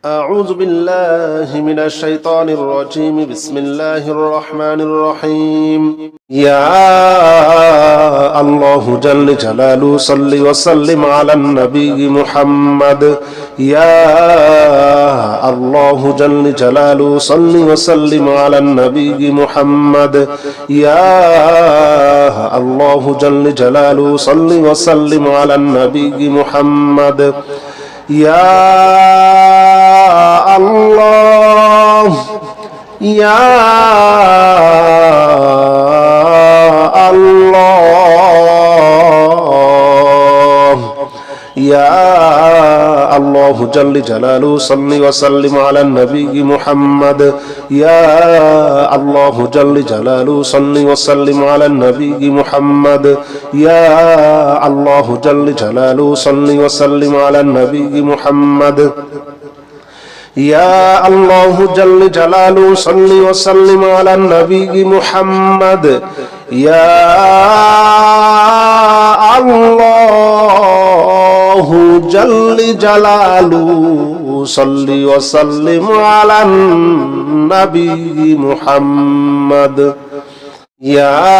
أعوذ بالله من الشيطان الرجيم بسم الله الرحمن الرحيم يا الله جل جلاله صل وسلم على النبي محمد يا الله جل جلاله صل وسلم على النبي محمد يا الله جل جلاله صل وسلم على النبي محمد يا الله يا الله يا الله جل جلاله صل وسلم على النبي محمد يا الله جل جلاله صل وسلم على النبي محمد يا الله جل جلاله صل وسلم على النبي محمد يا الله جل جلاله صل وسلم على النبي محمد يا الله جل جلاله صل وسلم على النبي محمد يا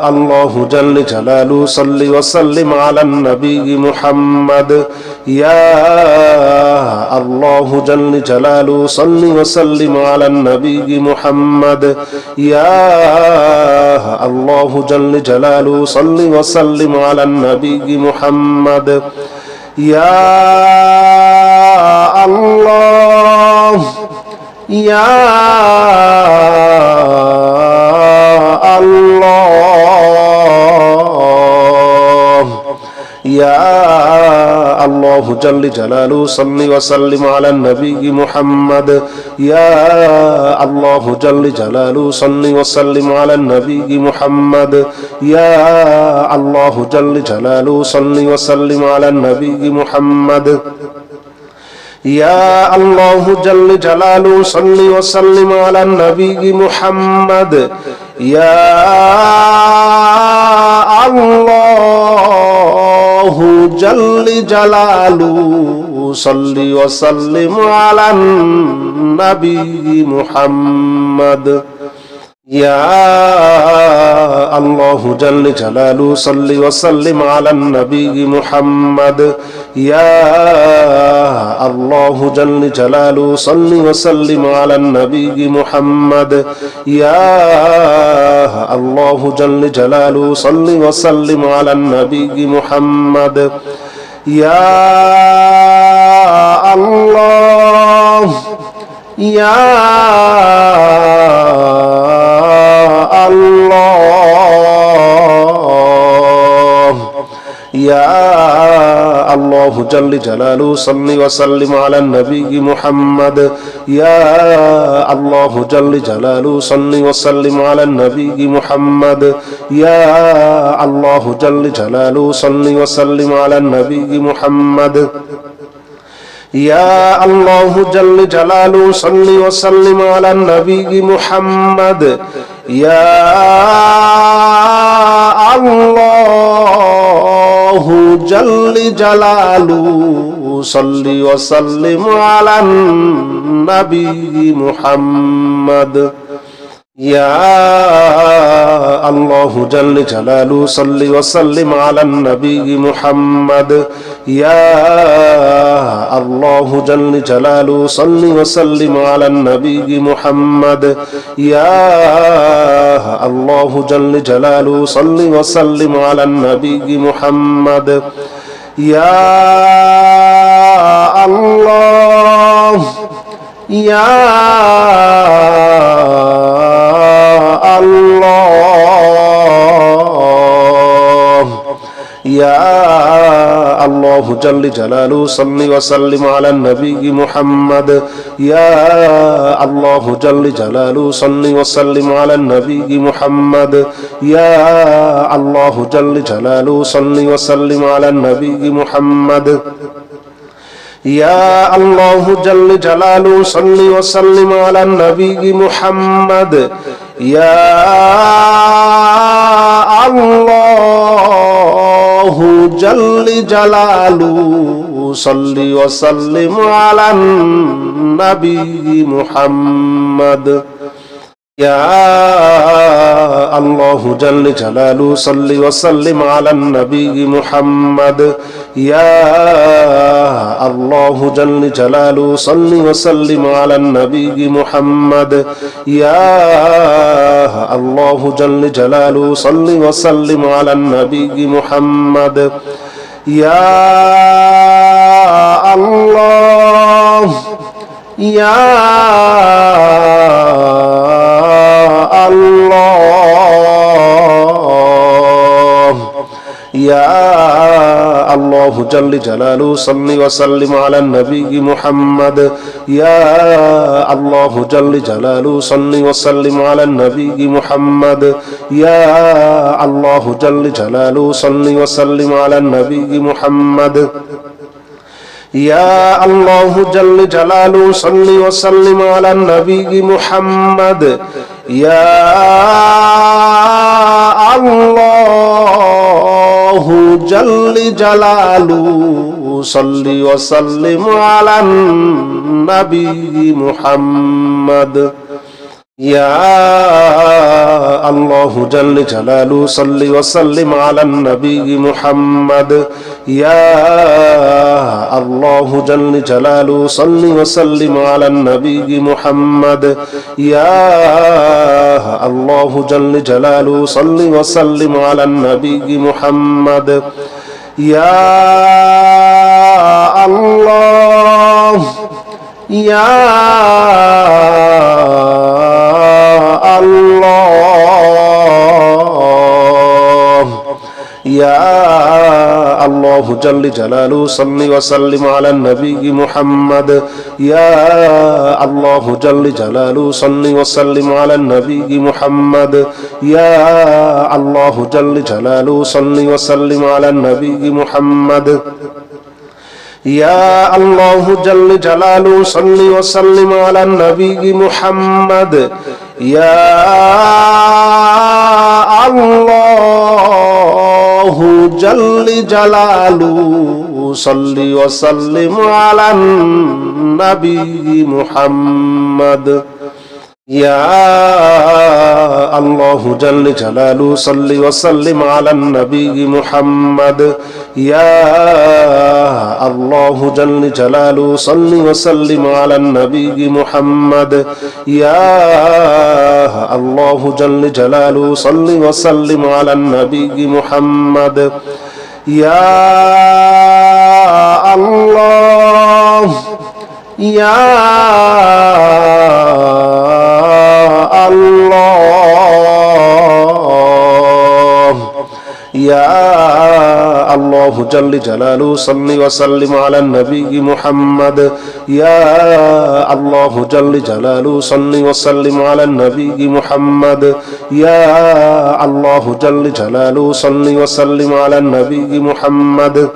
الله جل جلاله صل وسلم على النبي محمد يا الله جل جلاله صل وسلم على النبي محمد يا الله جل جلاله صل وسلم على النبي محمد يا الله يا الله يا الله جل جلاله صل وسلم على النبي محمد يا الله جل جلاله صل وسلم على النبي محمد يا الله جل جلاله صل وسلم على النبي محمد يا الله جل جلاله صل وسلم على النبي محمد يا الله جل جلاله صل وسلم على النبي محمد يا الله جل جلاله صل وسلم على النبي محمد يا الله جل جلاله صل وسلم على النبي محمد يا الله جل جلاله صل وسلم على النبي محمد يا الله يا الله يا الله جل جلاله صل وسلم على النبي محمد يا الله جل جلاله صل وسلم على النبي محمد يا الله جل جلاله صل وسلم على النبي محمد يا الله جل جلاله صل وسلم على النبي محمد يا الله جل جلاله صل وسلم على النبي محمد يا الله جل جلاله صل وسلم على النبي محمد يا الله جل جلاله صل وسلم على النبي محمد يا الله جل جلاله صل وسلم على النبي محمد يا الله يا الله يا الله جل جلاله صل وسلم على النبي محمد يا الله جل جلاله صل وسلم على النبي محمد يا الله جل جلاله صل وسلم على النبي محمد يا الله جل جلاله صل وسلم على النبي محمد يا الله جل جلاله صل وسلم على النبي محمد يا الله جل جلاله صل وسلم على النبي محمد يا الله جل جلاله صل وسلم على النبي محمد يا الله جل جلاله صل وسلم على النبي محمد يا الله يا الله يا الله جل جلاله صل وسلم على النبي محمد يا الله جل جلاله صل وسلم على النبي محمد يا الله جل جلاله صل وسلم على النبي محمد يا الله جل جلاله صل وسلم على النبي محمد يا الله جل جلاله صل وسلم على النبي محمد يا الله جل جلاله صل وسلم على النبي محمد يا الله جل جلاله صل وسلم على النبي محمد يا الله جل جلاله صل وسلم على النبي محمد يا الله يا الله يا الله جل جلاله صل وسلم على النبي محمد يا الله جل جلاله صل وسلم على النبي محمد يا الله جل جلاله صل وسلم على النبي محمد يا الله جل جلاله صل وسلم على النبي محمد يا الله جل جلاله صل وسلم على النبي محمد يا الله جل جلاله صل وسلم على النبي محمد يا الله جل جلاله صل وسلم على النبي محمد يا الله جل جلاله صل وسلم على النبي محمد يا الله يا الله يا الله جل جلاله صل وسلم على النبي محمد يا الله جل جلاله صل وسلم على النبي محمد يا الله جل جلاله صل وسلم على النبي محمد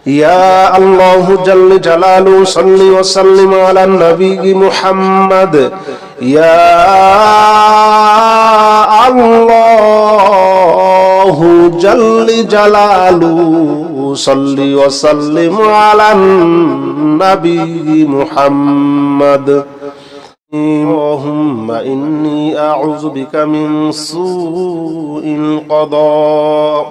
يا الله جل جلاله صل وسلم على النبي محمد يا الله جل جلاله صل وسلم على النبي محمد اللهم إني أعوذ بك من سوء القضاء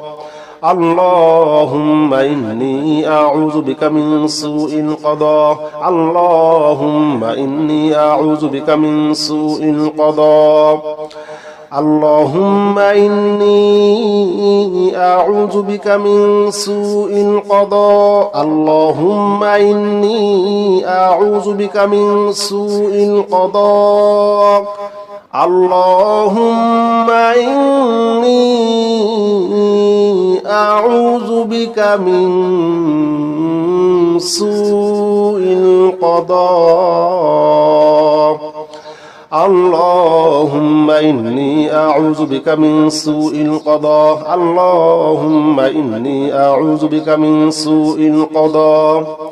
اللهم إني أعوذ بك من سوء القضاء اللهم إني أعوذ بك من سوء القضاء اللهم إني أعوذ بك من سوء القضاء اللهم إني أعوذ بك من سوء القضاء اللهم إني أعوذ بك من سوء القضاء اللهم إني أعوذ بك من سوء القضاء اللهم إني أعوذ بك من سوء القضاء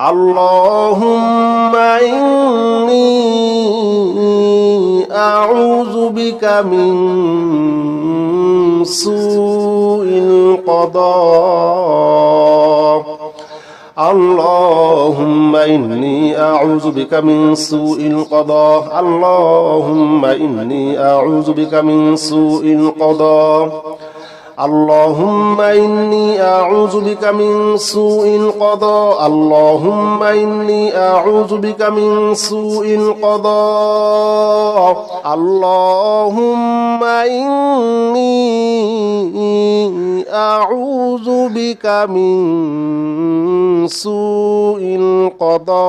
اللهم إني أعوذ بك من سوء القضاء اللهم إني أعوذ بك من سوء القضاء اللهم إني أعوذ بك من سوء القضاء اللهم إني أعوذ بك من سوء القضاء اللهم إني أعوذ بك من سوء القضاء اللهم إني أعوذ بك من سوء القضاء